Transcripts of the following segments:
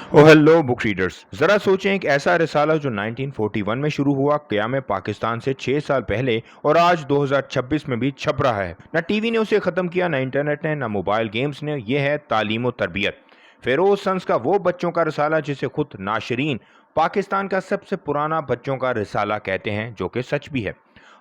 ओ hello book readers. जरा सोचें, एक ऐसा रिसाला जो 1941 में शुरू हुआ, क़याम पाकिस्तान से 6 साल पहले, और आज 2026 में भी छप रहा है। ना टीवी ने उसे ख़त्म किया, ना इंटरनेट ने, ना मोबाइल गेम्स ने। यह है तालीम और तरबियत। फेरोज संस का वो बच्चों का रिसाला जिसे खुद नाशरीन पाकिस्तान का सबसे पुराना बच्चों का रिसाला कहते हैं, जो कि सच भी है।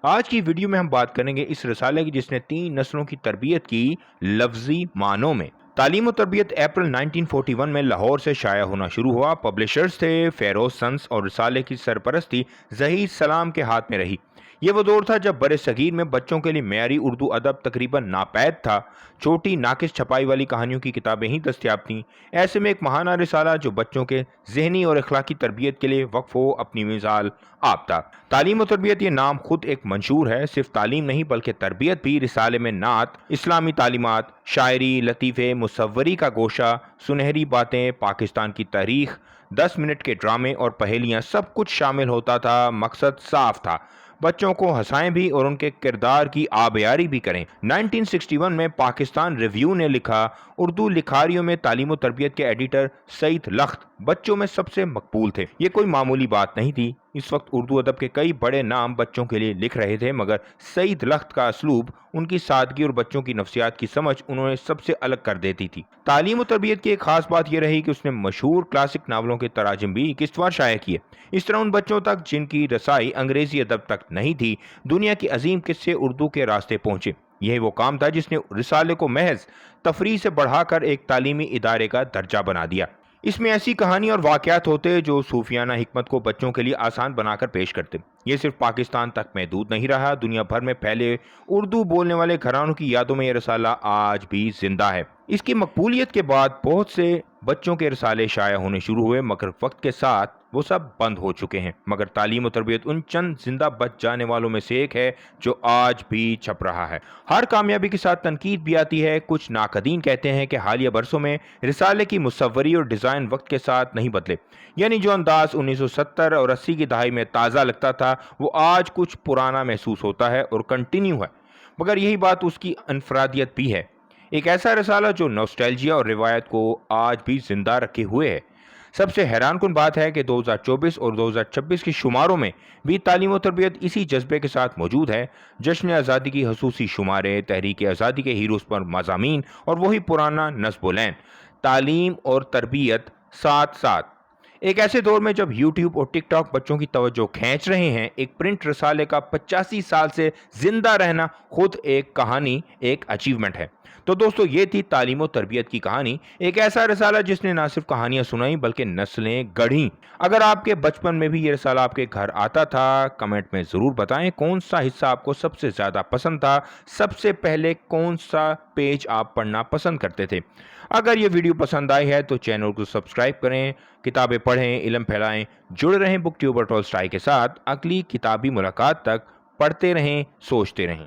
आज की वीडियो में हम बात करेंगे इस रिसाले की जिसने 3 नस्लों की तरबियत की, लफ्जी मानों में। तालीम और तरबियत अप्रैल 1941 में लाहौर से शाया होना शुरू हुआ। पब्लिशर्स थे फेरोज संस और रिसाले की सरपरस्ती ज़हीर सलाम के हाथ में रही। ये वो दौर था जब बड़े सगीर में बच्चों के लिए मेयारी उर्दू अदब तकरीबन नापैद था। छोटी नाकिस छपाई वाली कहानियों की किताबें ही दस्तियाब थीं। ऐसे में एक महाना रिसाला जो बच्चों के जहनी और अखलाकी तरबियत के लिए वक्फ हो, अपनी मिसाल आप था। तालीम और तरबियत ये नाम खुद एक मंशूर है। सिर्फ तालीम नहीं बल्कि तरबियत भी। रिसाले में नात, इस्लामी तालीमात, शायरी, लतीफ़े, मुसव्वरी का गोशा, सुनहरी बातें, पाकिस्तान की तारीख, 10 मिनट के ड्रामे और पहेलियाँ, सब कुछ शामिल होता था। मकसद साफ था, बच्चों को हंसाएं भी और उनके किरदार की आबियारी भी करें। 1961 में पाकिस्तान रिव्यू ने लिखा, उर्दू लिखारियों में तालीम और तरबियत के एडिटर सईद लख्त बच्चों में सबसे मकबूल थे। ये कोई मामूली बात नहीं थी। इस वक्त उर्दू अदब के कई बड़े नाम बच्चों के लिए लिख रहे थे, मगर सईद लख्त का असलूब, उनकी सादगी और बच्चों की नफ्सियात की समझ उन्होंने सबसे अलग कर देती थी। तालीम और तरबियत की एक खास बात यह रही कि उसने मशहूर क्लासिक नावलों के तराजिम भी किस्तवार शाया किए। इस तरह उन बच्चों तक जिनकी रसाई अंग्रेजी अदब तक नहीं थी, दुनिया की अजीम किस्से उर्दू के रास्ते पहुंचे। यही वो काम था जिसने रिसाले को महज तफरीह से बढ़ाकर एक तालीमी इदारे का दर्जा बना दिया। इसमें ऐसी कहानी और वाक़यात होते जो सूफियाना हिकमत को बच्चों के लिए आसान बनाकर पेश करते। ये सिर्फ पाकिस्तान तक महदूद नहीं रहा, दुनिया भर में फैले उर्दू बोलने वाले घरानों की यादों में यह रिसाला आज भी जिंदा है। इसकी मकबूलियत के बाद बहुत से बच्चों के रिसाले शाया होने शुरू हुए, मगर वक्त के साथ वो सब बंद हो चुके हैं। मगर तालीम और तरबियत उन चंद जिंदा बच जाने वालों में से एक है जो आज भी छप रहा है। हर कामयाबी के साथ तनकीद भी आती है। कुछ नाकदीन कहते हैं कि हालिया बरसों में रिसाले की मुसव्वरी और डिज़ाइन वक्त के साथ नहीं बदले, यानी जो अंदाज 1970 और 80 की दहाई में ताज़ा लगता था वो आज कुछ पुराना महसूस होता है और कंटिन्यू है। मगर यही बात उसकी अनफरादियत भी है। एक ऐसा रिसाला जो नॉस्टैल्जिया और रिवायत को आज भी जिंदा रखे हुए है। सबसे हैरानकुन बात है कि 2024 और 2026 की शुमारों में भी तालीम और तरबियत इसी जज्बे के साथ मौजूद है। जश्न आज़ादी की खसूसी शुमारे, तहरीक आज़ादी के हीरोज़ पर मज़ामीन और वही पुराना नस्बुलैन, तालीम और तरबियत साथ साथ। एक ऐसे दौर में जब यूट्यूब और टिकटॉक बच्चों की तवज्जो खींच रहे हैं, एक प्रिंट रसाले का 85 साल से जिंदा रहना खुद एक कहानी, एक अचीवमेंट है। तो दोस्तों, ये थी तालीम और तरबियत की कहानी। एक ऐसा रसाला जिसने ना सिर्फ कहानियां सुनाई बल्कि नस्लें गढ़ी। अगर आपके बचपन में भी ये रसाला आपके घर आता था, कमेंट में ज़रूर बताएं कौन सा हिस्सा आपको सबसे ज़्यादा पसंद था। सबसे पहले कौन सा पेज आप पढ़ना पसंद करते थे। अगर ये वीडियो पसंद आई है तो चैनल को सब्सक्राइब करें, किताबें पढ़ें, इल्म फैलाएं, जुड़े रहें बुक ट्यूबर टॉलस्टॉय के साथ। अगली किताबी मुलाकात तक पढ़ते रहें, सोचते रहें।